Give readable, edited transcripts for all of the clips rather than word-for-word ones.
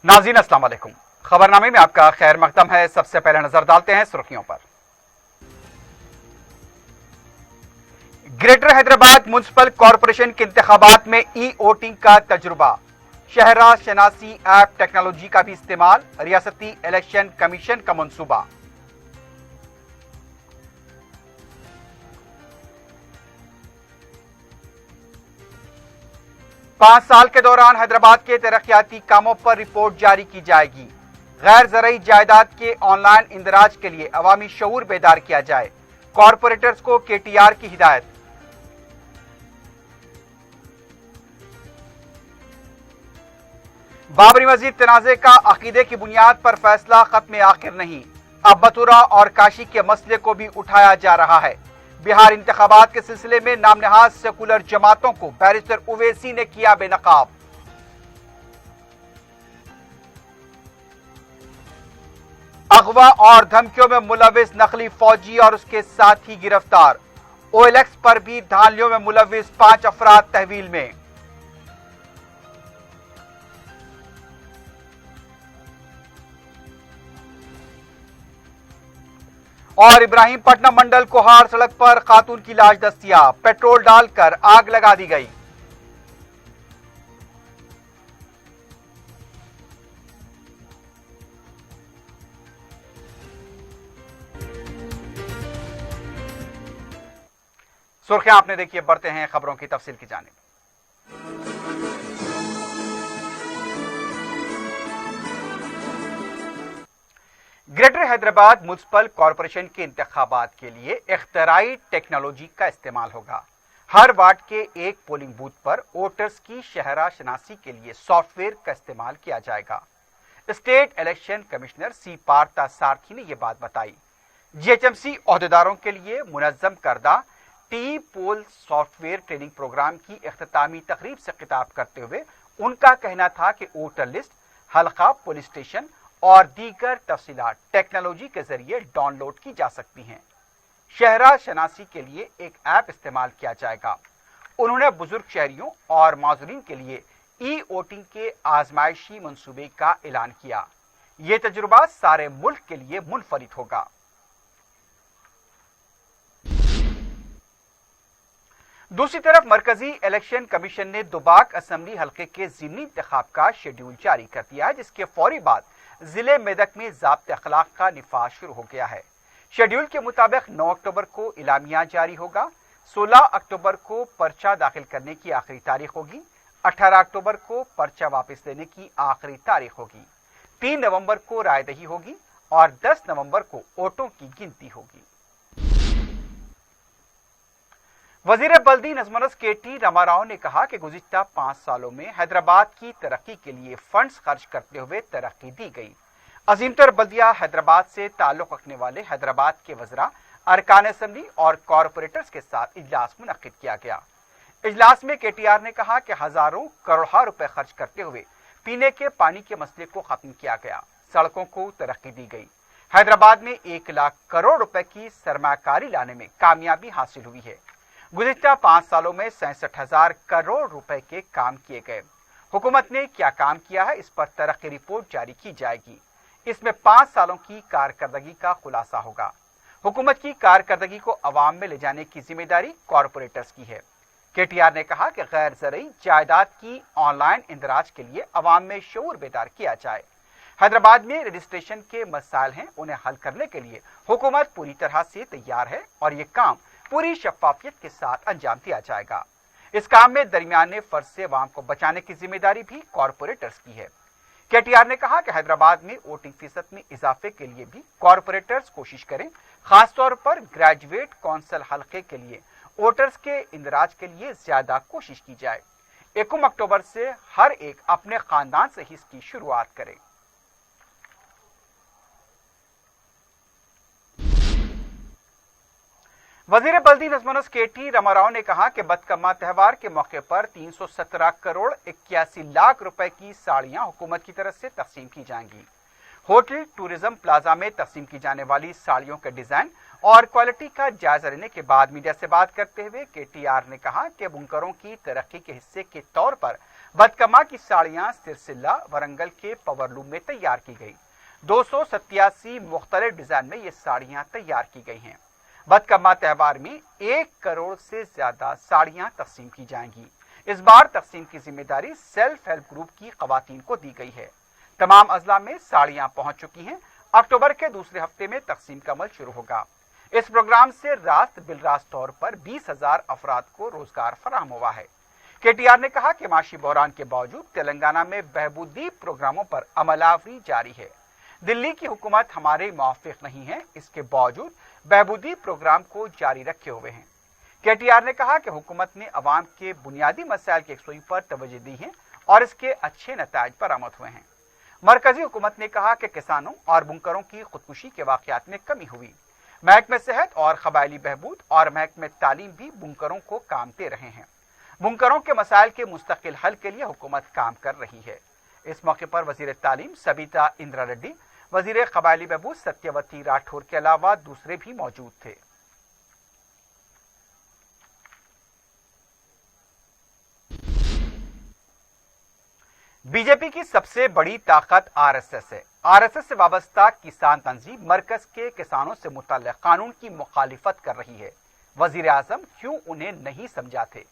नाज़रीन अस्सलाम वालेकुम। खबरनामे में आपका खैर मकदम है। सबसे पहले नजर डालते हैं सुर्खियों पर। ग्रेटर हैदराबाद म्युनिसिपल कॉरपोरेशन के इंतखाबात में ई वोटिंग का तजुर्बा, शहरा शनासी ऐप टेक्नोलॉजी का भी इस्तेमाल, रियासती इलेक्शन कमीशन का मंसूबा। पांच साल के दौरान हैदराबाद के तरक्याती कामों पर रिपोर्ट जारी की जाएगी। गैर ज़रई जायदाद के ऑनलाइन इंदराज के लिए अवामी शऊर बेदार किया जाए, कॉरपोरेटर्स को केटीआर की हिदायत। बाबरी मस्जिद तनाज़े का अकीदे की बुनियाद पर फैसला खत्म आखिर नहीं, अब बतूरा और काशी के मसले को भी उठाया जा रहा है। बिहार इंतखाबात के सिलसिले में नामनहाज सेकुलर जमातों को बैरिस्टर उवैसी ने किया बेनकाब। अगवा और धमकियों में मुलविस नकली फौजी और उसके साथी गिरफ्तार, ओएलएक्स पर भी धांधलियों में मुलविस 5 अफराद तहवील में। और इब्राहिमपट्टनम मंडल कोहार सड़क पर खातून की लाश दस्तियाब, पेट्रोल डालकर आग लगा दी गई। सुर्खियां आपने देखिए, बढ़ते हैं खबरों की तफसील की जानिब। ग्रेटर हैदराबाद म्युनिसिपल कॉरपोरेशन के इंतखाबात के लिए इख्तराई टेक्नोलॉजी का इस्तेमाल होगा। हर वार्ड के एक पोलिंग बूथ पर वोटर्स की शहरा शनासी के लिए सॉफ्टवेयर का इस्तेमाल किया जाएगा। State election commissioner C Partha Sarathi ने यह बात बताई। जीएचएमसी ओहदेदारों के लिए मुनज्जम करदा टी पोल सॉफ्टवेयर ट्रेनिंग प्रोग्राम की इख्तितामी तकरीब से खिताब करते हुए उनका कहना था कि वोटर लिस्ट, हल्का, पुलिस स्टेशन और दीगर तफसीलात टेक्नोलॉजी के जरिए डाउनलोड की जा सकती हैं। शहरा शनासी के लिए एक ऐप इस्तेमाल किया जाएगा। उन्होंने बुजुर्ग शहरियों और माजूरीन के लिए ई वोटिंग के आजमाइशी मंसूबे का ऐलान किया। यह तजुर्बा सारे मुल्क के लिए मुनफरिद होगा। दूसरी तरफ मरकजी इलेक्शन कमीशन ने दुबाक असेंबली हल्के के ज़िमनी इंतखाब का शेड्यूल जारी कर दिया है, जिसके फौरी बाद जिले मेदक में ज़ाब्ते अखलाक का निफाज शुरू हो गया है। शेड्यूल के मुताबिक 9 अक्टूबर को इलामिया जारी होगा, 16 अक्टूबर को पर्चा दाखिल करने की आखिरी तारीख होगी, 18 अक्टूबर को पर्चा वापस लेने की आखिरी तारीख होगी, 3 नवंबर को रायदही होगी और 10 नवंबर को वोटों की गिनती होगी। वजीर बल्दी नज़्म केटी रामाराव ने कहा कि गुज़िश्ता 5 सालों में हैदराबाद की तरक्की के लिए फंड्स खर्च करते हुए तरक्की दी गई। अजीमतर बल्दिया हैदराबाद से ताल्लुक रखने वाले हैदराबाद के वज़रा, अरकान असेंबली और कॉरपोरेटर्स के साथ इजलास मुनक्किद किया गया। इजलास में केटीआर ने कहा कि हजारों करोड़ रुपए खर्च करते हुए पीने के पानी के मसले को खत्म किया गया, सड़कों को तरक्की दी गई। हैदराबाद में 1 लाख करोड़ रुपए की सरमाकारी लाने में कामयाबी हासिल हुई है। गुज़िश्ता 5 सालों में 67,000 करोड़ रुपए के काम किए गए। हुकूमत ने क्या काम किया है, इस पर तरक्की रिपोर्ट जारी की जाएगी। इसमें 5 सालों की कारकर्दगी का खुलासा होगा। हुकूमत की कारकर्दगी को अवाम में ले जाने की जिम्मेदारी कॉरपोरेटर्स की है। केटीआर ने कहा कि गैर ज़रई जायदाद की ऑनलाइन इंदराज के लिए अवाम में शऊर बेदार किया जाए। हैदराबाद में रजिस्ट्रेशन के मसाइल हैं, उन्हें हल करने के लिए हुकूमत पूरी तरह से तैयार है और ये काम पूरी शफाफियत के साथ अंजाम दिया जाएगा। इस काम में दरमियाने फर्ज से अवाम को बचाने की जिम्मेदारी भी कॉरपोरेटर्स की है। केटीआर ने कहा कि हैदराबाद में वोटिंग फीसद में इजाफे के लिए भी कॉरपोरेटर्स कोशिश करें, खासतौर पर ग्रेजुएट कौंसल हल्के के लिए वोटर्स के इंदराज के लिए ज्यादा कोशिश की जाए। 1 अक्टूबर से हर एक अपने खानदान से ही इसकी शुरुआत करे। वजीर बल्दी नज़्म केटी रामाराव ने कहा कि बदकम्मा त्यौहार के मौके पर 317 करोड़ 81 लाख रुपए की साड़ियां हुकूमत की तरफ से तकसीम की जाएंगी। होटल टूरिज्म प्लाजा में तकसीम की जाने वाली साड़ियों के डिजाइन और क्वालिटी का जायजा लेने के बाद मीडिया से बात करते हुए केटीआर ने कहा कि बुनकरों की तरक्की के हिस्से के तौर पर बदकमा की साड़ियां सिरसिल्ला वरंगल के पावरलूम में तैयार की गई। 287 मुख्तलिफ डिजाइन में ये साड़ियां तैयार की गई हैं। बदकमा त्यौहार में 1 करोड़ से ज्यादा साड़ियां तकसीम की जाएंगी। इस बार तकसीम की जिम्मेदारी सेल्फ हेल्प ग्रुप की खवातीन को दी गई है। तमाम अजला में साड़ियां पहुंच चुकी हैं। अक्टूबर के दूसरे हफ्ते में तकसीम का अमल शुरू होगा। इस प्रोग्राम से रास्त बिलरास्त तौर पर 20,000 अफराद को रोजगार फराहम हुआ है। केटीआर ने कहा कि माशी बहरान के बावजूद तेलंगाना में बहबूदी प्रोग्रामों पर अमलावरी जारी है। दिल्ली की हुकूमत हमारे मुआफिक नहीं है, इसके बावजूद बहबूदी प्रोग्राम को जारी रखे हुए हैं। केटीआर ने कहा कि हुकूमत ने अवाम के बुनियादी मसाइल की यकसुई पर तवज्जो दी है और इसके अच्छे नताइज बरामद हुए हैं। मरकजी हुकूमत ने कहा कि किसानों और बुनकरों की खुदकुशी के वाकयात में कमी हुई। महकमे सेहत और कबायली बहबूद और महकमे तालीम भी बुनकरों को काम दे रहे हैं। बुनकरों के मसाइल के मुस्तकिल हल के लिए हुकूमत काम कर रही है। इस मौके पर वजीर तालीम सबीता इंदिरा रेड्डी, वजीर कबायली बहबूद सत्यवती राठौर के अलावा दूसरे भी मौजूद थे। बीजेपी की सबसे बड़ी ताकत आरएसएस है। आरएसएस से वाबस्ता किसान तंजीम मरकज के किसानों से मुतल्लिक कानून की मुखालिफत कर रही है। वजीर आजम क्यों उन्हें नहीं समझाते?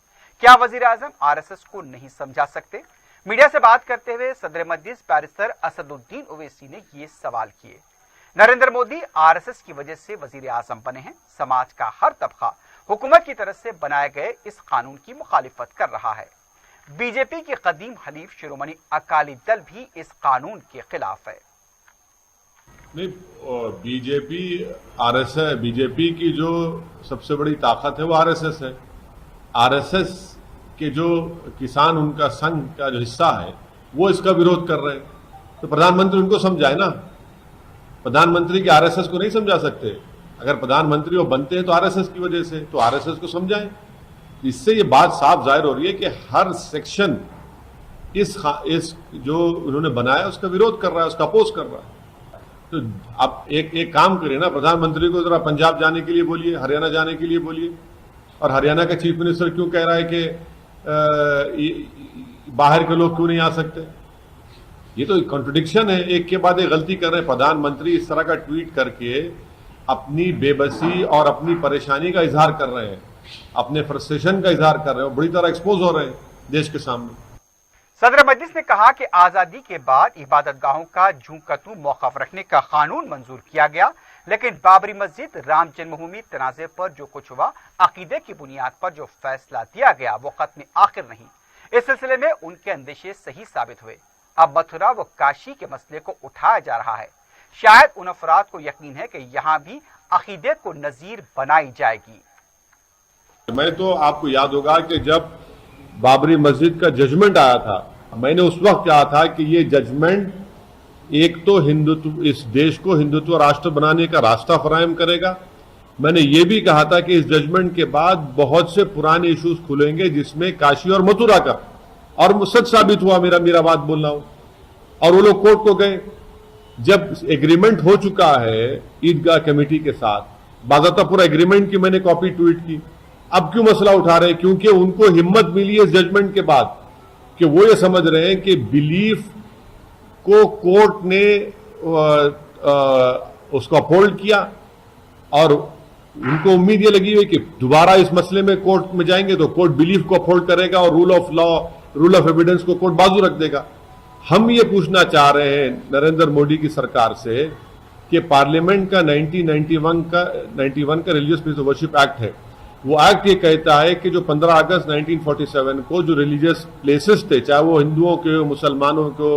क्या वजीर आजम आरएसएस को नहीं समझा सकते? मीडिया से बात करते हुए सदर मजलिस बैरिस्टर असदुद्दीन ओवैसी ने ये सवाल किए। नरेंद्र मोदी आरएसएस की वजह से वजीर आजम बने हैं। समाज का हर तबका हुकूमत की तरफ से बनाए गए इस कानून की मुखालिफत कर रहा है। बीजेपी के कदीम हलीफ शिरोमणि अकाली दल भी इस कानून के खिलाफ है। नहीं, बीजेपी आरएसएस, बीजेपी की जो सबसे बड़ी ताकत है वो आरएसएस है। आरएसएस के जो किसान उनका संघ का जो हिस्सा है वो इसका विरोध कर रहे हैं। तो प्रधानमंत्री उनको समझाए ना। प्रधानमंत्री की आरएसएस को नहीं समझा सकते। अगर प्रधानमंत्री वो बनते हैं तो आरएसएस की वजह से, तो आरएसएस को समझाएं। इससे ये बात साफ जाहिर हो रही है कि हर सेक्शन इस जो उन्होंने बनाया उसका विरोध कर रहा है, उसका अपोज कर रहा है। तो आप एक काम करिए ना, प्रधानमंत्री को जरा पंजाब जाने के लिए बोलिए, हरियाणा जाने के लिए बोलिए। और हरियाणा का चीफ मिनिस्टर क्यों कह रहा है कि बाहर के लोग क्यों नहीं आ सकते? ये तो कॉन्ट्रडिक्शन है। एक के बाद एक गलती कर रहे हैं। प्रधानमंत्री इस तरह का ट्वीट करके अपनी बेबसी और अपनी परेशानी का इजहार कर रहे हैं, अपने फ्रस्ट्रेशन का इजहार कर रहे हैं, बड़ी तरह एक्सपोज हो रहे हैं देश के सामने। सदर मजलिस ने कहा कि आजादी के बाद इबादतगाहों का जूकतू मौकफ रखने का कानून मंजूर किया गया, लेकिन बाबरी मस्जिद, राम जन्मभूमि तनाज़े पर जो कुछ हुआ, अकीदे की बुनियाद पर जो फैसला दिया गया वो खत्म आखिर नहीं। इस सिलसिले में उनके अंदेशे सही साबित हुए। अब मथुरा व काशी के मसले को उठाया जा रहा है। शायद उन अफराद को यकीन है कि यहाँ भी अकीदे को नजीर बनाई जाएगी। मैं तो आपको याद होगा कि जब बाबरी मस्जिद का जजमेंट आया था, मैंने उस वक्त कहा था कि ये जजमेंट एक तो हिंदुत्व, इस देश को हिंदुत्व राष्ट्र बनाने का रास्ता फराहम करेगा। मैंने ये भी कहा था कि इस जजमेंट के बाद बहुत से पुराने इश्यूज खुलेंगे, जिसमें काशी और मथुरा का, और सच साबित हुआ मेरा बात बोल रहा हूं। और वो लोग कोर्ट को गए। जब एग्रीमेंट हो चुका है ईदगाह कमेटी के साथ, बाकायदा पूरा एग्रीमेंट की मैंने कॉपी ट्वीट की, अब क्यों मसला उठा रहे हैं? क्योंकि उनको हिम्मत मिली है इस जजमेंट के बाद कि वो ये समझ रहे हैं कि बिलीफ को कोर्ट ने उसको अपहोल्ड किया, और उनको उम्मीद ये लगी हुई कि दोबारा इस मसले में कोर्ट में जाएंगे तो कोर्ट बिलीफ को अपहोल्ड करेगा और rule of law, rule of evidence को कोर्ट बाजू रख देगा। हम ये पूछना चाह रहे हैं नरेंद्र मोदी की सरकार से कि पार्लियामेंट का 1991 का religious place of worship act है, वो एक्ट ये कहता है कि जो 15 अगस्त 1947 को जो रिलीजियस प्लेसेस थे, चाहे वो हिंदुओं के हो, मुसलमानों को,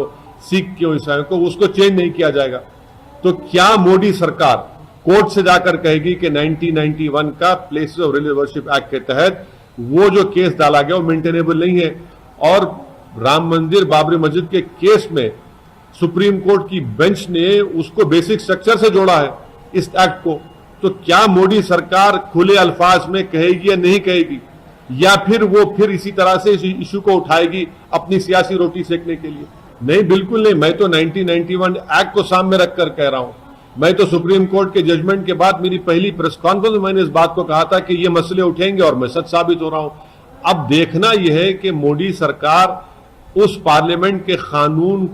सिख के हो, ईसाइयों को, उसको चेंज नहीं किया जाएगा। तो क्या मोदी सरकार कोर्ट से जाकर कहेगी कि 1991 का places of religious worship act के तहत वो जो केस डाला गया वो मेंटेनेबल नहीं है? और राम मंदिर, बाबरी मस्जिद के केस में सुप्रीम कोर्ट की बेंच ने उसको बेसिक स्ट्रक्चर से जोड़ा है इस एक्ट को। तो क्या मोदी सरकार खुले अल्फाज में कहेगी या नहीं कहेगी, या फिर वो फिर इसी तरह से इस इशू को उठाएगी अपनी सियासी रोटी सेकने के लिए? नहीं, बिल्कुल नहीं। मैं तो 1991 एक्ट को सामने रखकर कह रहा हूं। मैं तो सुप्रीम कोर्ट के जजमेंट के बाद मेरी पहली प्रेस कॉन्फ्रेंस में मैंने इस बात को कहा था कि ये मसले उठेंगे, और मैं सच साबित हो रहा हूं। अब देखना यह है कि मोदी सरकार اس پارلیمنٹ کے قانون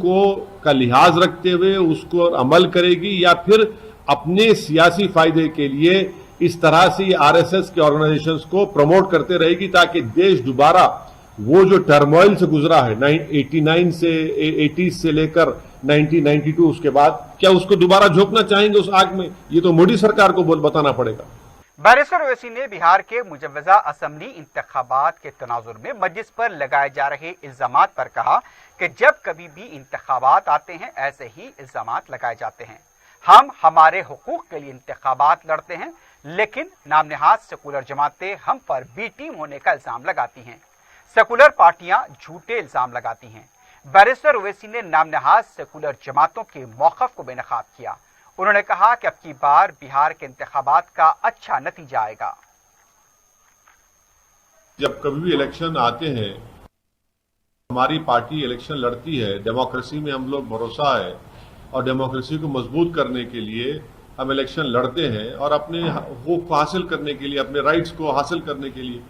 کا لحاظ رکھتے ہوئے اس کو عمل کرے گی یا پھر اپنے سیاسی فائدے کے لیے اس طرح سے آر ایس ایس کے آرگنائزیشنز کو پروموٹ کرتے رہے گی تاکہ دیش دوبارہ وہ جو ٹرموائل سے گزرا ہے 89 سے 80 سے لے کر 1992 اس کے بعد، کیا اس کو دوبارہ جھونکنا چاہیں گے اس آگ میں؟ یہ تو مودی سرکار کو بتانا پڑے گا۔ بیرسٹر اویسی نے بہار کے مجوزہ اسمبلی انتخابات کے تناظر میں مجلس پر لگائے جا رہے الزامات پر کہا کہ جب کبھی بھی انتخابات آتے ہیں ایسے ہی الزامات لگائے جاتے ہیں۔ ہم ہمارے حقوق کے لیے انتخابات لڑتے ہیں، لیکن نام نہاد سیکولر جماعتیں ہم پر بی ٹیم ہونے کا الزام لگاتی ہیں۔ سیکولر پارٹیاں جھوٹے الزام لگاتی ہیں۔ بیرسٹر اویسی نے نام نہاد سیکولر جماعتوں کے موقف کو بے نقاب کیا۔ انہوں نے کہا کہ اب کی بار بہار کے انتخابات کا اچھا نتیجہ آئے گا۔ جب کبھی بھی الیکشن آتے ہیں، ہماری پارٹی الیکشن لڑتی ہے، ڈیموکریسی میں ہم لوگ بھروسہ ہے اور ڈیموکریسی کو مضبوط کرنے کے لیے ہم الیکشن لڑتے ہیں اور اپنے حقوق کو حاصل کرنے کے لیے، اپنے رائٹس کو حاصل کرنے کے لیے۔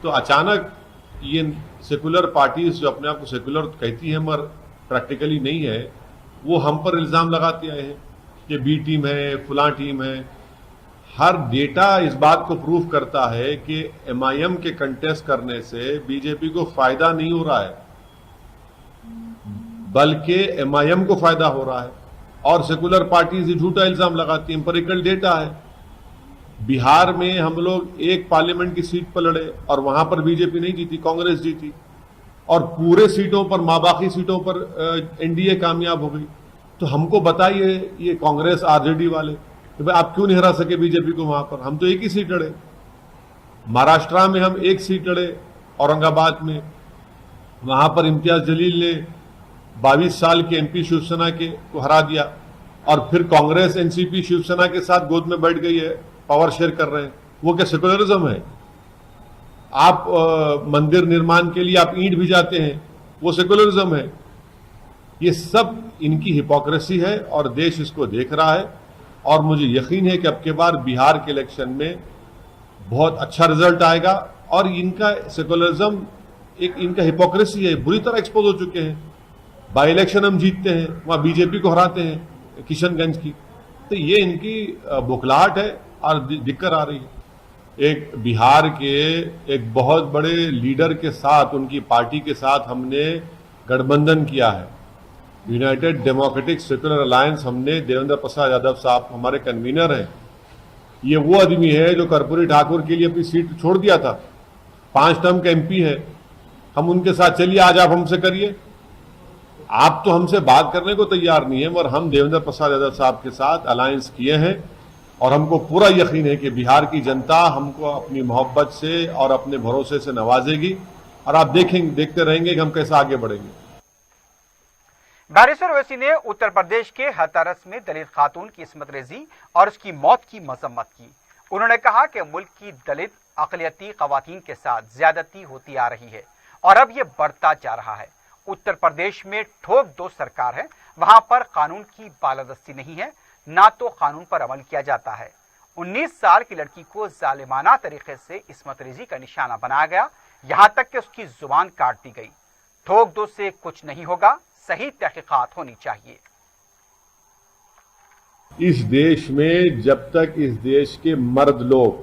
تو اچانک یہ سیکولر پارٹیز جو اپنے آپ کو سیکولر کہتی ہیں مگر پریکٹیکلی نہیں ہے، وہ ہم پر الزام لگاتے آئے ہیں کہ بی ٹیم ہے، فلاں ٹیم ہے۔ ہر ڈیٹا اس بات کو پروف کرتا ہے کہ ایم آئی ایم کے کنٹیسٹ کرنے سے بی جے پی کو فائدہ نہیں ہو رہا ہے بلکہ ایم آئی ایم کو فائدہ ہو رہا ہے، اور سیکولر پارٹیز یہ جھوٹا الزام لگاتی ہیں۔ امپیریکل ڈیٹا ہے۔ بہار میں ہم لوگ ایک پارلیمنٹ کی سیٹ پر لڑے اور وہاں پر بی جے پی نہیں جیتی، کانگریس جیتی، اور پورے سیٹوں پر، ماباقی سیٹوں پر این ڈی اے کامیاب ہو گئی۔ تو ہم کو بتائیے یہ کانگریس آر جے ڈی والے کہ بھائی آپ کیوں نہیں ہرا سکے بی جے پی کو وہاں پر؟ ہم تو ایک ہی سیٹ لڑے۔ مہاراشٹرا میں ہم ایک سیٹ لڑے، اورنگ آباد میں، وہاں پر امتیاز جلیل نے 22 سال کے ایم پی شیو سینا کے کو ہرا دیا، اور پھر کانگریس این سی پی شیو سینا کے ساتھ گود میں بیٹھ گئی ہے، پاور شیئر کر رہے ہیں۔ وہ کیا سیکولرزم ہے؟ آپ مندر نرمان کے لیے آپ اینٹ بھی جاتے ہیں، وہ سیکولرزم ہے؟ یہ سب ان کی ہپوکریسی ہے اور دیش اس کو دیکھ رہا ہے، اور مجھے یقین ہے کہ اب کے بار بہار کے الیکشن میں بہت اچھا رزلٹ آئے گا، اور ان کا سیکولرزم ایک ان کا ہپوکریسی ہے، بری طرح ایکسپوز ہو چکے ہیں۔ بائی الیکشن ہم جیتتے ہیں، وہاں بی جے پی کو ہراتے ہیں کشن گنج کی، تو یہ ان کی بوکھلاہٹ ہے اور دقت آ رہی ہے۔ ایک بہار کے ایک بہت بڑے لیڈر کے ساتھ، ان کی پارٹی کے ساتھ ہم نے گٹھ بندھن کیا ہے، یونائٹڈ ڈیموکریٹک سیکولر الائنس۔ ہم نے دیویندر پرساد یادو صاحب ہمارے کنوینر ہیں۔ یہ وہ آدمی ہے جو کرپوری ٹھاکر کے لیے اپنی سیٹ چھوڑ دیا تھا، 5 ٹرم کا ایم پی ہے۔ ہم ان کے ساتھ چلیے آج آپ ہم سے کریے، آپ تو ہم سے بات کرنے کو تیار نہیں ہے، مگر ہم دیویندر پرساد یادو صاحب کے ساتھ الائنس کیے ہیں، اور ہم کو پورا یقین ہے کہ بہار کی جنتا ہم کو اپنی محبت سے اور اپنے بھروسے سے نوازے گی، اور آپ دیکھتے رہیں گے کہ ہم کیسے آگے بڑھیں گے۔ بیرسٹر اویسی نے اتر پردیش کے ہتھرس میں دلت خاتون کی عصمت ریزی اور اس کی موت کی مذمت کی۔ انہوں نے کہا کہ ملک کی دلت اقلیتی خواتین کے ساتھ زیادتی ہوتی آ رہی ہے اور اب یہ بڑھتا جا رہا ہے۔ اتر پردیش میں ٹھوک دو سرکار ہے، وہاں پر قانون کی بالادستی نہیں ہے، نہ تو قانون پر عمل کیا جاتا ہے۔ 19 سال کی لڑکی کو ظالمانہ طریقے سے عصمت ریزی کا نشانہ بنایا گیا، یہاں تک کہ اس کی زبان کاٹ دی گئی۔ ٹھوک دو سے کچھ نہیں ہوگا، صحیح تحقیقات ہونی چاہیے۔ اس دیش میں جب تک اس دیش کے مرد لوگ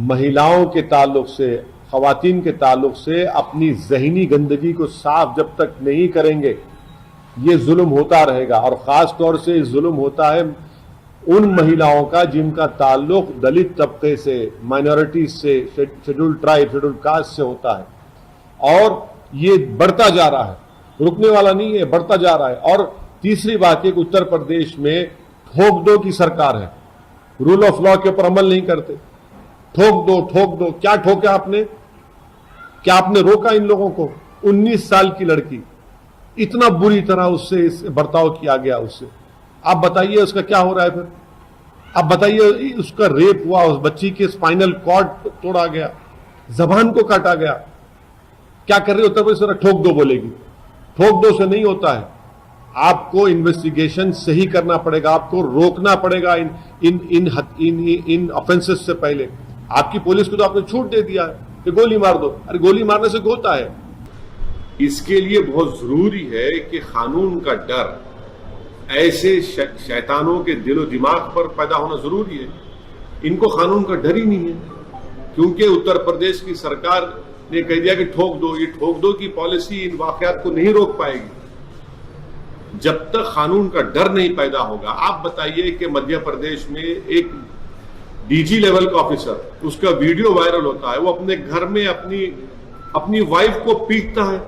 مہیلاؤں کے تعلق سے، خواتین کے تعلق سے اپنی ذہنی گندگی کو صاف جب تک نہیں کریں گے، یہ ظلم ہوتا رہے گا، اور خاص طور سے یہ ظلم ہوتا ہے ان مہیلاؤں کا جن کا تعلق دلت طبقے سے، مائنورٹیز سے، شیڈول ٹرائب، شیڈول کاسٹ سے ہوتا ہے، اور یہ بڑھتا جا رہا ہے، رکنے والا نہیں ہے، بڑھتا جا رہا ہے۔ اور تیسری بات یہ کہ اتر پردیش میں ٹھوک دو کی سرکار ہے، رول آف لا کے اوپر عمل نہیں کرتے۔ ٹھوک دو، کیا ٹھوکا آپ نے؟ کیا آپ نے روکا ان لوگوں کو؟ 19 سال کی لڑکی، اتنا بری طرح اس سے برتاؤ کیا گیا اس سے۔ آپ بتائیے اس کا کیا ہو رہا ہے پھر؟ آپ بتائیے اس کا ریپ ہوا، اس بچی کے اسپائنل کارڈ توڑا گیا، زبان کو کاٹا گیا۔ کیا کر رہے اتر پردیش؟ ٹھوک دو بولے گی۔ ٹھوک دو سے نہیں ہوتا ہے، آپ کو انویسٹیگیشن صحیح کرنا پڑے گا، آپ کو روکنا پڑے گا ان آفینسز سے پہلے۔ آپ کی پولیس کو تو آپ نے چھوٹ دے دیا ہے کہ گولی مار دو، ارے گولی مارنے سے ہوتا ہے؟ اس کے لیے بہت ضروری ہے کہ قانون کا ڈر ایسے شیطانوں کے دل و دماغ پر پیدا ہونا ضروری ہے. ان کو قانون کا ڈر ہی نہیں ہے، کیونکہ اتر پردیش کی سرکار نے کہہ دیا کہ ٹھوک دو. یہ ٹھوک دو کی پالیسی ان واقعات کو نہیں روک پائے گی جب تک قانون کا ڈر نہیں پیدا ہوگا. آپ بتائیے کہ مدھیہ پردیش میں ایک ڈی جی لیول کا آفیسر، اس کا ویڈیو وائرل ہوتا ہے، وہ اپنے گھر میں اپنی وائف کو پیٹتا ہے.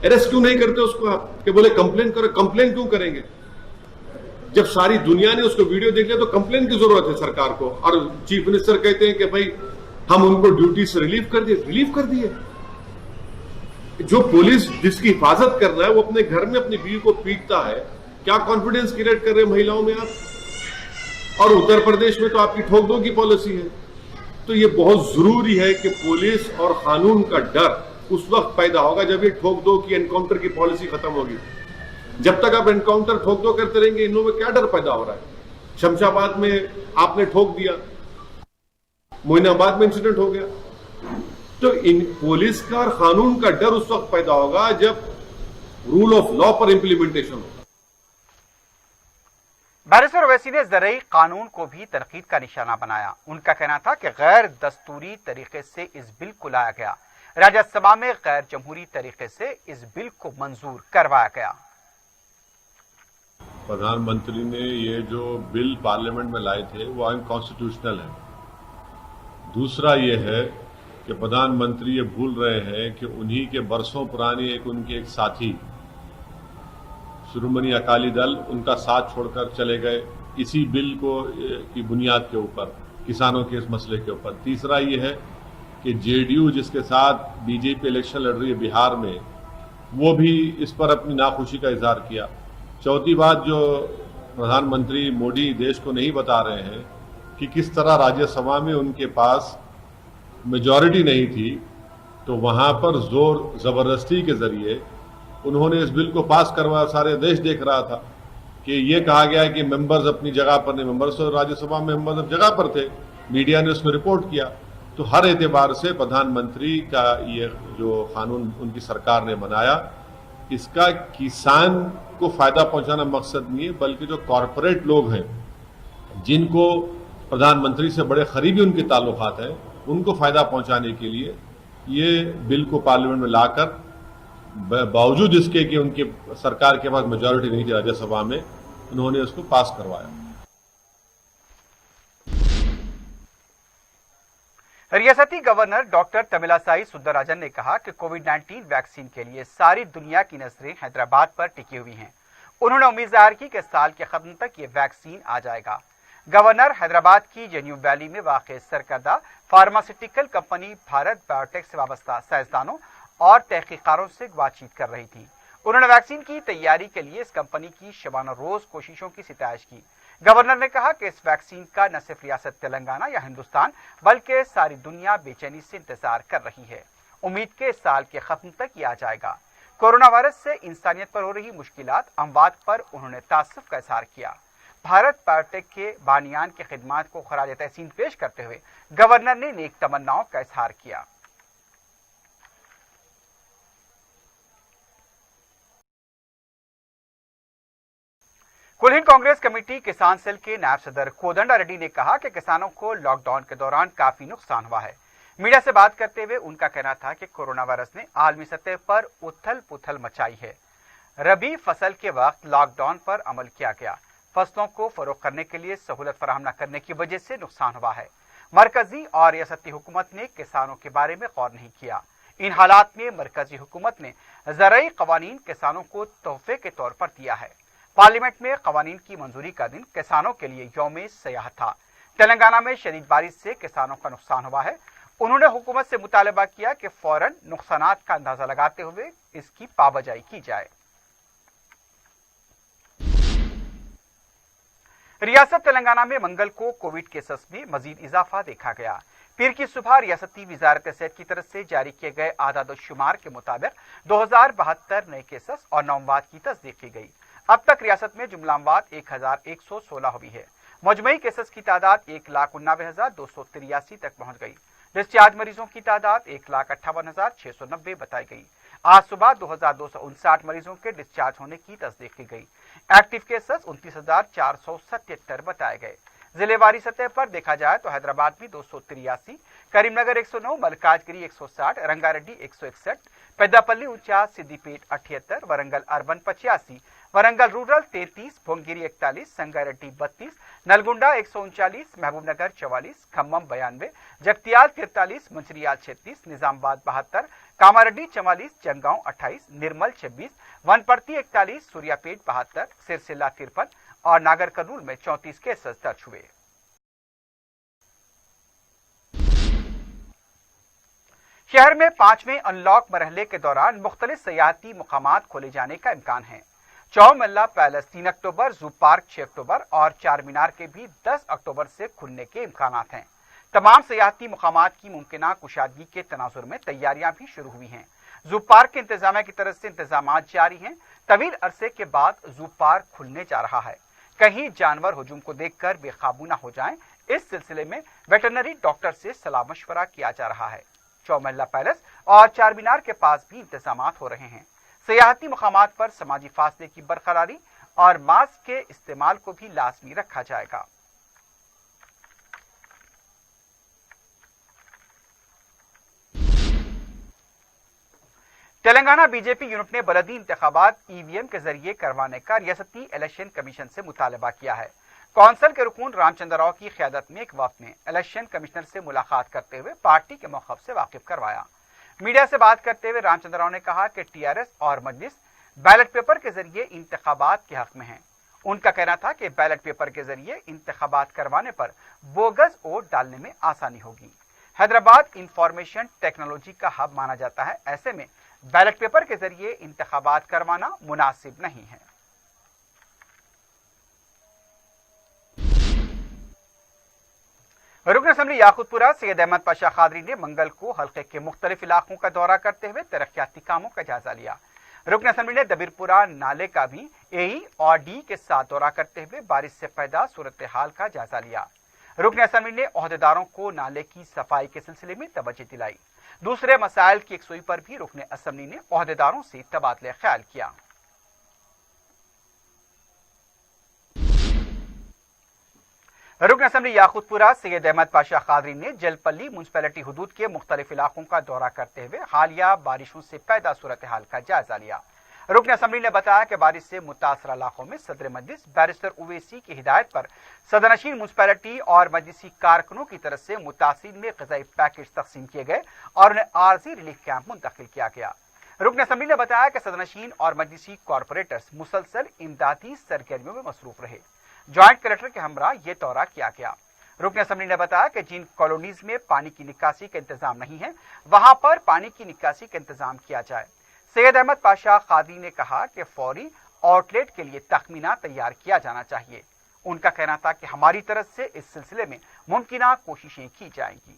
اریسٹ کیوں نہیں کرتے اس کو آپ کہ بولے کمپلین کرو؟ کمپلین کیوں کریں گے جب ساری دنیا نے اس کو ویڈیو دیکھ لیا؟ تو کمپلین کی ضرورت ہے سرکار کو. اور چیف منسٹر کہتے ہیں کہ بھائی ہم ان کو ڈیوٹی سے ریلیف کر دیے. جو پولیس جس کی حفاظت کر رہا ہے وہ اپنے گھر میں اپنی بیوی کو پیٹتا ہے. کیا کانفیڈنس کریٹ کر رہے ہیں مہیلاؤں میں آپ؟ اور اتر پردیش میں تو آپ کی ٹھوک دو کی پالیسی ہے. تو یہ بہت ضروری ہے کہ پولیس اور قانون کا ڈر اس وقت پیدا ہوگا جب یہ ٹھوک دو کی انکاؤنٹر کی پالیسی ختم ہوگی. جب تک آپ انکاؤنٹر ٹھوک دو کرتے رہیں گے، انہوں میں کیا ڈر پیدا ہو رہا ہے؟ شمشا آباد میں آپ نے ٹھوک دیا، موئن آباد میں انسیڈنٹ ہو گیا. تو پولیس کا اور قانون کا ڈر اس وقت پیدا ہوگا جب رول آف لا پر امپلیمنٹیشن ہوگا. بیرسٹر اویسی نے زرعی قانون کو بھی تنقید کا نشانہ بنایا. ان کا کہنا تھا کہ غیر دستوری طریقے سے اس بل کو لایا گیا. راجیہ سبھا میں غیر جمہوری طریقے سے اس بل کو منظور کروایا گیا. پردھان منتری نے یہ جو بل پارلیمنٹ میں لائے تھے وہ انکانسٹیٹیوشنل ہے. دوسرا یہ ہے کہ پردھان منتری یہ بھول رہے ہیں کہ انہی کے برسوں پرانی ان کے ایک ساتھی شرومنی اکالی دل ان کا ساتھ چھوڑ کر چلے گئے اسی بل کی بنیاد کے اوپر، کسانوں کے اس مسئلے کے اوپر. تیسرا یہ ہے کہ جے ڈی یو جس کے ساتھ بی جے پی الیکشن لڑ رہی ہے بہار میں، وہ بھی اس پر اپنی ناخوشی کا اظہار کیا. چوتھی بات جو پردھان منتری مودی دیش کو نہیں بتا رہے ہیں کہ کس طرح راجیہ سبھا میں ان کے پاس میجورٹی نہیں تھی تو وہاں پر زور زبردستی کے ذریعے انہوں نے اس بل کو پاس کروایا. سارے دیش دیکھ رہا تھا کہ یہ کہا گیا کہ ممبرز اپنی جگہ پر نہیں، ممبرز تو راجیہ سبھا میں ممبرز اپنی جگہ پر تھے، میڈیا نے اس میں رپورٹ کیا. تو ہر اعتبار سے پردھان منتری کا یہ جو قانون ان کی سرکار نے بنایا، اس کا کسان کو فائدہ پہنچانا مقصد نہیں ہے، بلکہ جو کارپوریٹ لوگ ہیں جن کو پردھان منتری سے بڑے قریبی ان کے تعلقات ہیں، ان کو فائدہ پہنچانے کے لیے یہ بل کو پارلیمنٹ میں لا کر باوجود اس کے کہ ان کی سرکار کے پاس میجورٹی نہیں تھی راجیہ سبھا میں، انہوں نے اس کو پاس کروایا. ریاستی گورنر ڈاکٹر تملاسائی سندراراجن نے کہا کہ کووڈ-19 ویکسین کے لیے ساری دنیا کی نظریں حیدرآباد پر ٹکی ہوئی ہیں. انہوں نے امید ظاہر کی کہ سال کے ختم تک یہ ویکسین آ جائے گا. گورنر حیدرآباد کی جنیو ویلی میں واقع سرکردہ فارماسیوٹیکل کمپنی بھارت بایوٹیک سے وابستہ سائنسدانوں اور تحقیقاتوں سے بات چیت کر رہی تھی. انہوں نے ویکسین کی تیاری کے لیے اس کمپنی کی شبانہ روز کوششوں کی ستائش کی. گورنر نے کہا کہ اس ویکسین کا نہ صرف ریاست تلنگانہ یا ہندوستان بلکہ ساری دنیا بے چینی سے انتظار کر رہی ہے. امید کے اس سال کے ختم تک یہ آ جائے گا. کورونا وائرس سے انسانیت پر ہو رہی مشکلات اموات پر انہوں نے تاسف کا اظہار کیا. بھارت بایوٹیک کے بانیان کی خدمات کو خراج تحسین پیش کرتے ہوئے گورنر نے نیک تمناؤں کا اظہار کیا. کل ہند کانگریس کمیٹی کسان سیل کے نائب صدر کودنڈا ریڈی نے کہا کہ کسانوں کو لاک ڈاؤن کے دوران کافی نقصان ہوا ہے. میڈیا سے بات کرتے ہوئے ان کا کہنا تھا کہ کورونا وائرس نے عالمی سطح پر اتھل پتھل مچائی ہے. ربی فصل کے وقت لاک ڈاؤن پر عمل کیا گیا. فصلوں کو فروخت کرنے کے لیے سہولت فراہم نہ کرنے کی وجہ سے نقصان ہوا ہے. مرکزی اور ریاستی حکومت نے کسانوں کے بارے میں غور نہیں کیا. ان حالات میں مرکزی حکومت نے زرعی قوانین کسانوں کو تحفے کے طور پر دیا ہے. پارلیمنٹ میں قوانین کی منظوری کا دن کسانوں کے لیے یوم سیاحت تھا. تلنگانہ میں شدید بارش سے کسانوں کا نقصان ہوا ہے. انہوں نے حکومت سے مطالبہ کیا کہ فوراً نقصانات کا اندازہ لگاتے ہوئے اس کی پابجائی کی جائے. ریاست تلنگانہ میں منگل کو کووڈ کیسز میں مزید اضافہ دیکھا گیا. پیر کی صبح ریاستی وزارت صحت کی طرف سے جاری کیے گئے اعداد و شمار کے مطابق 2072 نئے کیسز اور نوموات کی تصدیق کی گئی. اب تک ریاست میں جملہ اموات 1116 ہوئی ہے. مجموعی کیسز کی تعداد 1,89,283 تک پہنچ گئی. ڈسچارج مریضوں کی تعداد 1,58,690 بتائی گئی. आज सुबह 2259 मरीजों के डिस्चार्ज होने की तस्दीक की गई। एक्टिव केसेस 29,477 बताए गए। जिलेवारी सतह पर देखा जाए तो हैदराबाद में 283, करीमनगर 109, मलकाजगिरी 160, रंगारेड्डी 161, पेद्दापल्ली 49, सिद्दीपेट 78, वरंगल अर्बन 85, वरंगल रूरल 33, भोंगिरी 41, संगारेड्डी 32, नलगुंडा 139, महबूबनगर 44, खम्मम 92, जगतियाल 43, मंचिरियाल 36, निजामाबाद 72, कामारेड्डी 44, जंगांव 28, निर्मल 26, वनपर्ती 41, सूर्यापेट 72, सिरसिल्ला 53 और नागर कर्नूल में 34 केसेस दर्ज हुए। शहर में 5वें अनलॉक मरहले के दौरान मुख्तलिफ सयाहती मुकामात खोले जाने का इम्कान है। चौमल्ला पैलेस 3 अक्टूबर, जू पार्क 6 अक्टूबर और चार मीनार के भी 10 अक्टूबर से खुलने के इम्कानात हैं। तमाम सयाहती मुकामात की मुमकिना कुशादगी के तनाजुर में तैयारियां भी शुरू हुई हैं। जू पार्क के इंतजामिया की तरफ से इंतजामात जारी हैं। तवील अरसे के बाद जू पार्क खुलने जा रहा है। कहीं जानवर हुजूम को देखकर बेकाबू न हो जाएं, इस सिलसिले में वेटरनरी डॉक्टर से सलाह मशवरा किया जा रहा है। चौमल्ला पैलेस और चार मीनार के पास भी इंतजामात हो रहे हैं। सयाहती मुकामात पर समाजी फासले की बरकरारी और मास्क के इस्तेमाल को भी लाजमी रखा जाएगा। तेलंगाना बीजेपी यूनिट ने बलदी इंतखाबात ईवीएम के जरिए करवाने का रियासती इलेक्शन कमीशन से मुतालबा किया है। कौंसिल के रुकून रामचंद्र राव की क़यादत में एक वफ्द ने इलेक्शन कमिश्नर से मुलाकात करते हुए पार्टी के मौक़िफ़ से वाकिफ करवाया। मीडिया से बात करते हुए रामचंद्र राव ने कहा कि टीआरएस और मजलिस बैलेट पेपर के जरिए इंतखाबात के हक में हैं। उनका कहना था कि बैलेट पेपर के जरिए इंतखाबात करवाने पर बोगस वोट डालने में आसानी होगी। हैदराबाद इंफॉर्मेशन टेक्नोलॉजी का हब माना जाता है, ऐसे में बैलेट पेपर के जरिए इंतखाबात करवाना मुनासिब नहीं है। रुकन असम्बली याकूतपुरा सैयद अहमद पाशा खादरी ने मंगल को हल्के के मुख्तलिफ इलाकों का दौरा करते हुए तरक्याती कामों का जायजा लिया। रुकन असम्बली ने दबीरपुरा नाले का भी एई और डी के साथ दौरा करते हुए बारिश से पैदा सूरत हाल का जायजा लिया। रुकन असम्बली ने ओहदेदारों को नाले की सफाई के सिलसिले में तवज्जो दिलाई। दूसरे मसाइल की यकसुई पर भी रुकन असम्बली ने ओहदेदारों से तबादले ख्याल किया। रुकन असम्बली याकूतपुरा सैयद अहमद पाशा खादरी ने जलपल्ली म्यूनसिपैलिटी हुदूद के मुख्तलिफ इलाकों का दौरा करते हुए हालिया बारिशों से पैदा सूरत हाल का जायजा लिया। रुकन असम्बली ने बताया कि बारिश से मुतासरा इलाकों में सदर मजलिस बैरिस्टर उवैसी की हिदायत पर सदरनशीन म्यूनसिपैलिटी और मजलिसी कारकुनों की तरफ से मुतासिरीन में ग़िज़ाई पैकेज तकसीम किए गए और उन्हें आर्जी रिलीफ कैंप मुंतकिल किया गया। रुकन असम्बली ने बताया कि सदरनशीन और मजलिसी कॉरपोरेटर्स मुसलसल इमदादी सरगर्मियों में मसरूफ रहे। ज्वाइंट कलेक्टर के हमरा ये दौरा किया गया। रुकन असम्बली ने बताया कि जिन कॉलोनीज में पानी की निकासी का इंतजाम नहीं है, वहां पर पानी की निकासी का इंतजाम किया जाए। सैयद अहमद पाशा खादरी ने कहा कि फौरी आउटलेट के लिए तखमीना तैयार किया जाना चाहिए। उनका कहना था कि हमारी तरफ से इस सिलसिले में मुमकिना कोशिशें की जाएंगी।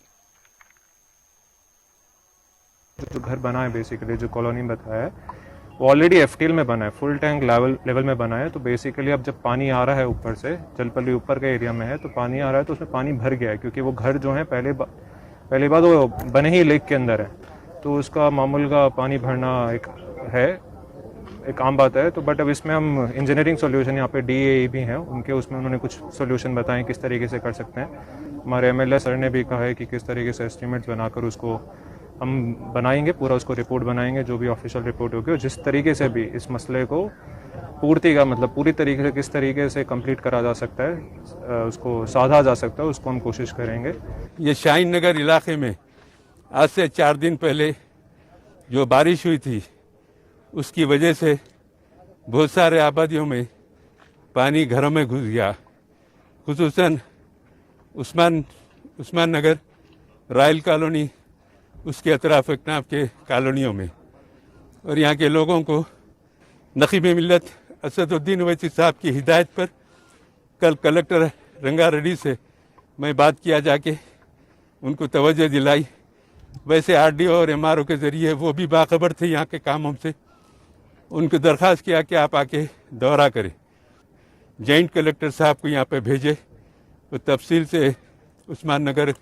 जो घर बना है बेसिकली जो कॉलोनी में बताया है वो ऑलरेडी एफटीएल में बना है, फुल टैंक लेवल में बना है। तो बेसिकली अब जब पानी आ रहा है ऊपर से, जलपल्ली ऊपर के एरिया में है, तो पानी आ रहा है तो उसमें पानी भर गया है, क्योंकि वो घर जो है पहले बार वो बने ही लेक के अंदर है, तो उसका मामूल का पानी भरना एक आम बात है। तो बट अब इसमें हम इंजीनियरिंग सॉल्यूशन यहाँ पे डीएई भी हैं उनके, उसमें उन्होंने कुछ सॉल्यूशन बताए किस तरीके से कर सकते हैं। हमारे एमएलए सर ने भी कहा है कि किस तरीके से एस्टीमेट्स बनाकर उसको हम बनाएंगे, पूरा उसको रिपोर्ट बनाएंगे, जो भी ऑफिशियल रिपोर्ट होगी, और जिस तरीके से भी इस मसले को पूरी तरीके से किस तरीके से कंप्लीट करा जा सकता है, उसको साधा जा सकता है, उसको हम कोशिश करेंगे। ये शाहीन नगर इलाके में आज से 4 दिन पहले जो बारिश हुई थी उसकी वजह से बहुत सारे आबादियों में पानी घरों में घुस गया, खुसूसन उस्मान नगर, रायल कॉलोनी, उसके अतराफ अकनाफ के कॉलोनियों में। और यहाँ के लोगों को नकीब मिल्लत असदुद्दीन ओवैसी साहब की हिदायत पर कल कलेक्टर रंगारेड्डी से मैं बात किया जाके उनको तवज्जो दिलाई। वैसे आरडीओ और एमआरओ के ज़रिए वो भी बाखबर थे यहाँ के कामों से, उनको दरख्वास्त किया कि आप आके दौरा करें। जॉइंट कलेक्टर साहब को यहाँ पे भेजे, वो तफसील से उस्मान नगर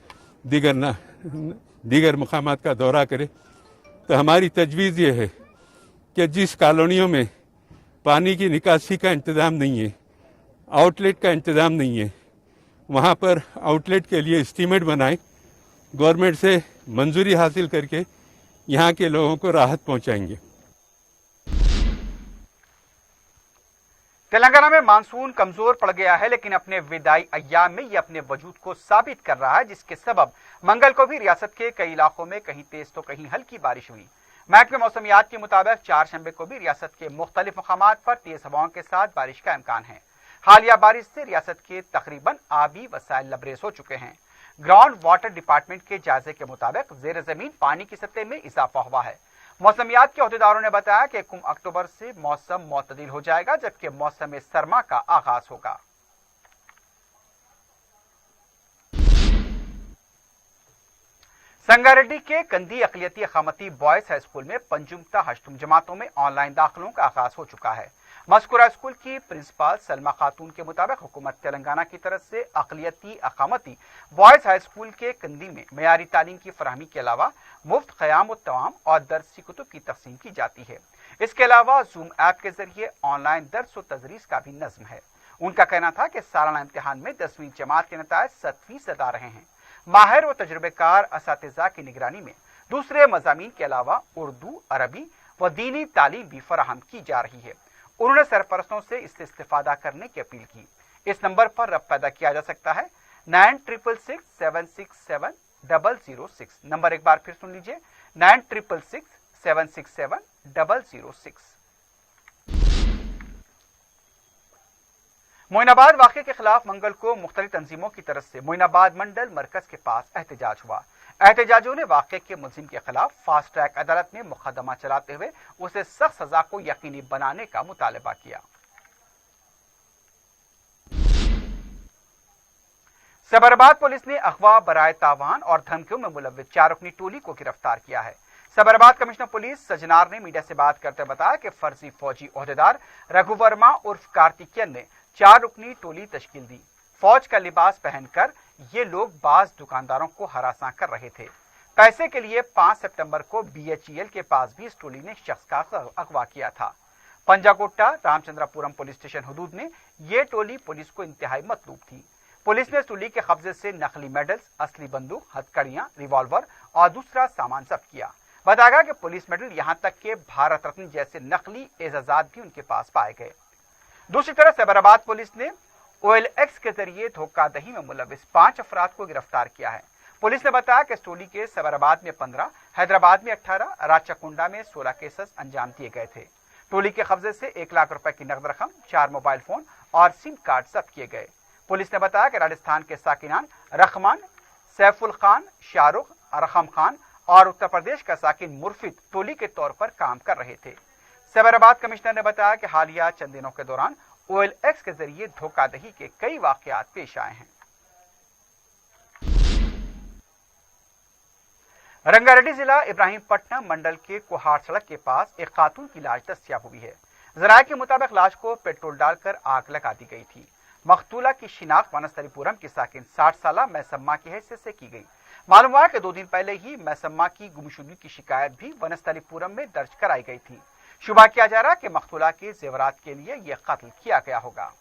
दीगर मुकामात का दौरा करे। तो हमारी तजवीज़ ये है कि जिस कॉलोनियों में पानी की निकासी का इंतज़ाम नहीं है, आउटलेट का इंतज़ाम नहीं है, वहाँ पर आउटलेट के लिए एस्टीमेट बनाएं, गवर्नमेंट से मंजूरी हासिल करके यहाँ के लोगों को राहत पहुँचाएंगे। तेलंगाना में मानसून कमजोर पड़ गया है, लेकिन अपने विदाई अय्याम में ये अपने वजूद को साबित कर रहा है, जिसके सबब मंगल को भी रियासत के कई इलाकों में कहीं तेज तो कहीं हल्की बारिश हुई। महकमे मौसमियात के मुताबिक चारशंबे को भी रियासत के मुख्तलिफ मकामात पर तेज हवाओं के साथ बारिश का इम्कान है। हालिया बारिश से रियासत के तकरीबन आबी वसाइल लबरेज हो चुके हैं। ग्राउंड वाटर डिपार्टमेंट के जायजे के मुताबिक जेर जमीन पानी की सतह में इजाफा हुआ है। मौसमियात के अहदेदारों ने बताया कि 1 अक्टूबर से मौसम मुतदिल हो जाएगा, जबकि मौसम सरमा का आगाज होगा। संगारेड्डी के कंदी अकलियती अकामती बॉयज हाई स्कूल में पंजुमता हश्तुम जमातों में ऑनलाइन दाखिलों का आगाज हो चुका है। मस्कुरा स्कूल की प्रिंसिपल सलमा खातून के मुताबिक हुकूमत तेलंगाना की तरफ से अकलियती अकामती बॉयज हाई स्कूल के कंदी में मयारी तालीम की फरहमी के अलावा मुफ्त क़याम तवाम और दरसी कुतुब की तकसीम की जाती है। इसके अलावा जूम ऐप के जरिए ऑनलाइन दर्स व तदरीस का भी नज़्म है। उनका कहना था कि सालाना इम्तिहान में 10वीं जमात के नतायज 100% आ रहे हैं। माहिर व तजुर्बेकार असातिज़ा की निगरानी में दूसरे मज़ामीन के अलावा उर्दू, अरबी व दीनी तालीम भी फराहम की जा रही है। उन्होंने सरपरस्तों से इससे इस्तेफादा करने की अपील की। इस नंबर पर रब्त पैदा किया जा सकता है 9666767006। नंबर एक बार फिर सुन लीजिए 9666767006। मोइनाबाद वाक़े के खिलाफ मंगल को मुख्तलिफ तंजीमों की तरफ से मोइनाबाद मंडल मरकज के पास एहतजाज हुआ। एहतजाजियों ने वाक़े के मुलजिम के खिलाफ फास्ट ट्रैक अदालत में मुकदमा चलाते हुए उसे सख्त सजा को यकीनी बनाने का मुतालबा किया। सबरबाद पुलिस ने अगवा, बराए तावान और धमकियों में मुलव्विस 4 रुकनी टोली को गिरफ्तार किया है। सबरबाद कमिश्नर पुलिस सजनार ने मीडिया से बात करते बताया कि फर्जी फौजी ओहदेदार रघु वर्मा उर्फ कार्तिकेयन ने 4 रुकनी टोली तश्कील दी। फौज का लिबास पहनकर ये लोग बाज दुकानदारों को हरासा कर रहे थे। पैसे के लिए 5 सितंबर को BHEL के पास भी इस टोली ने शख्स का अगवा किया था। पंजागोट्टा रामचंद्रपुरम पुलिस स्टेशन हदूद में ये टोली पुलिस को इंतहाई मतलूब थी। पुलिस ने इस टोली के कब्जे से नकली मेडल्स, असली बंदूक, हथकड़ियां, रिवॉल्वर और दूसरा सामान जब्त किया। बताया गया कि पुलिस मेडल यहां तक के भारत रत्न जैसे नकली एजाजात भी उनके पास पाए गए। दूसरी तरफ सैबराबाद पुलिस ने OLX के जरिए धोखाधड़ी में मुलव्विस 5 अफराद को गिरफ्तार किया है। पुलिस ने बताया कि इस टोली के सैबराबाद में 15, हैदराबाद में 18, राचाकुंडा में 16 केसेस अंजाम दिए गए थे। टोली के कब्जे से 1 लाख रुपए की नकद रकम, 4 मोबाइल फोन और सिम कार्ड जब्त किए गए। पुलिस ने बताया कि राजस्थान के साकिनान रहमान, सैफुल खान, शाहरुख, रखम खान और उत्तर प्रदेश का साकिन मुर्फिद टोली के तौर पर काम कर रहे थे। सैबराबाद कमिश्नर ने बताया कि हालिया चंद दिनों के दौरान OLX के जरिए धोखाधड़ी के कई वाकयात पेश आए हैं। रंगारेड्डी जिला इब्राहिमपट्टनम मंडल के कुहाड़ सड़क के पास एक खातून की लाश दस्तयाब हुई है। जराये के मुताबिक लाश को पेट्रोल डालकर आग लगा दी गई थी। मकतूला की शिनाख्त वनस्थलीपुरम की साकिन 60 साला मैसम्मा की हैसियत से की गई। मालूम हुआ कि 2 दिन पहले ही मैसम्मा की गुमशुदगी की शिकायत भी वनस्थलीपुरम में दर्ज कराई गई थी। शुबा किया जा रहा है कि मकतूला के जेवरात के लिए यह कत्ल किया गया होगा।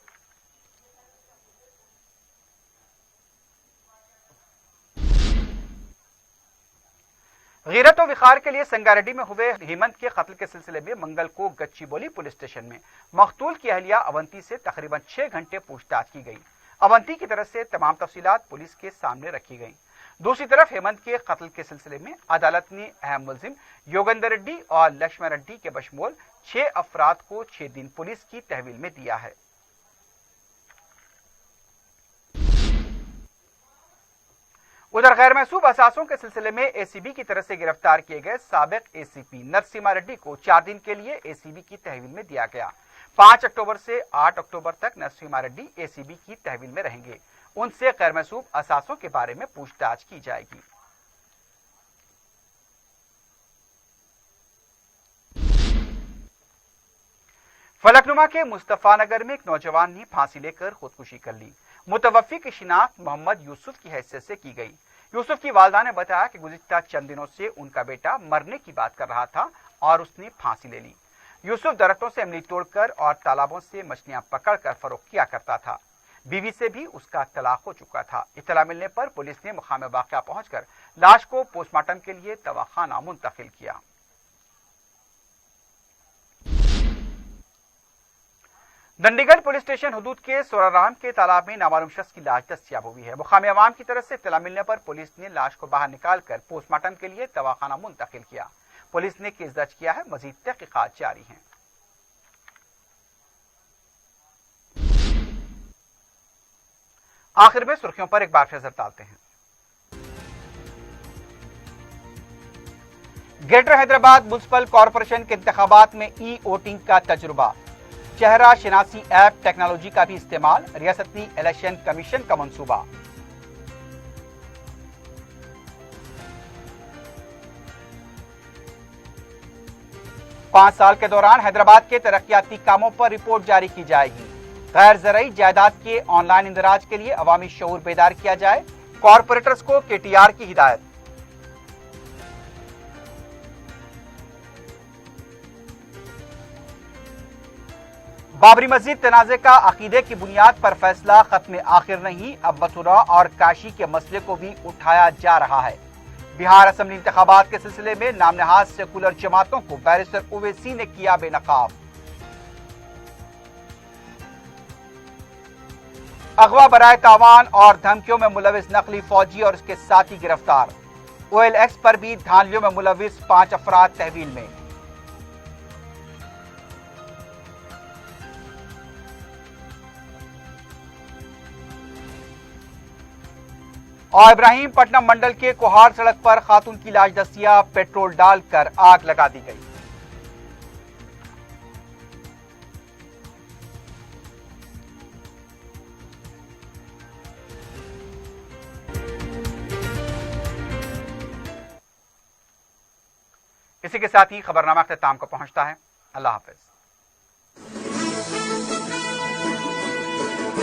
गैरत व विखार के लिए संगारेड्डी में हुए हेमंत के कत्ल के सिलसिले में मंगल को गच्चीबोली पुलिस स्टेशन में मकतूल की अहलिया अवंती से तकरीबन 6 घंटे पूछताछ की गई। अवंती की तरफ से तमाम तफसीलात पुलिस के सामने रखी गई। दूसरी तरफ हेमंत के कत्ल के सिलसिले में अदालत ने अहम मुलजिम योगेंद्र रेड्डी और लक्ष्मण रेड्डी के बशमूल 6 अफराद को 6 दिन पुलिस की तहवील में दिया है। उधर गैर महसूब असासों के सिलसिले में ACB की तरफ से गिरफ्तार किए गए साबिक ACP नरसिम्हा रेड्डी को 4 दिन के लिए ACB की तहवील में दिया गया। 5 अक्टूबर से 8 अक्टूबर तक नरसिम्हा रेड्डी ACB की तहवील में रहेंगे। उनसे गैर महसूब असासों के बारे में पूछताछ की जाएगी। फलकनुमा के मुस्तफा नगर में एक नौजवान ने फांसी लेकर खुदकुशी कर ली। मुतवफ़्फ़ी की शिनाख्त मोहम्मद यूसुफ की हैसियत से की गई। यूसुफ की वालदा ने बताया कि गुज़िश्ता चंद दिनों से उनका बेटा मरने की बात कर रहा था और उसने फांसी ले ली। यूसुफ दरख्तों से इमली तोड़कर और तालाबों से मछलियां पकड़कर फरोख्त किया करता था। बीवी से भी उसका तलाक हो चुका था। इत्तला मिलने पर पुलिस ने मुकाम वाक़या पहुंचकर लाश को पोस्टमार्टम के लिए दवाखाना मुंतकिल किया। दंडीगढ़ पुलिस स्टेशन हदूद के सोराराम के तालाब में नामालूम शख्स की लाश दस्तयाब हुई है। मुकामी अवाम की तरफ से इत्तला मिलने पर पुलिस ने लाश को बाहर निकालकर पोस्टमार्टम के लिए दवाखाना मुंतकिल किया। पुलिस ने केस दर्ज किया है, मजीद तहकीकात जारी हैं। आखिर में सुर्खियों पर एक बार नजर डालते हैं। ग्रेटर हैदराबाद म्युनिसिपल कॉरपोरेशन के इंतखाबात में ई वोटिंग का तजुर्बा, चेहरा शिनासी ऐप टेक्नोलॉजी का भी इस्तेमाल, रियासती इलेक्शन कमीशन का मंसूबा। पांच साल के दौरान हैदराबाद के तरक्याती कामों पर रिपोर्ट जारी की जाएगी। गैर ज़रई जायदाद के ऑनलाइन इंदराज के लिए अवामी शऊर बेदार किया जाए, कॉरपोरेटर्स को KTR की हिदायत। बाबरी मस्जिद तनाज़े का अकीदे की बुनियाद पर फैसला खत्म आखिर नहीं, अब मथुरा और काशी के मसले को भी उठाया जा रहा है। बिहार असेंबली इंतखाबात के सिलसिले में नामनहाज सेकुलर जमातों को बैरिस्टर ओवैसी ने किया बेनकाब। अगवा बराए तावान और धमकियों में मुलविस नकली फौजी और उसके साथी गिरफ्तार। OLX पर भी धांधलियों में मुलविस 5 अफराद तहवील में। और इब्राहिम पट्टनम मंडल के कोहार सड़क पर खातून की लाश दस्तयाब, पेट्रोल डालकर आग लगा दी गई। इसी के साथ ही खबरनामा अख्ताम को पहुंचता है। अल्लाह हाफिज।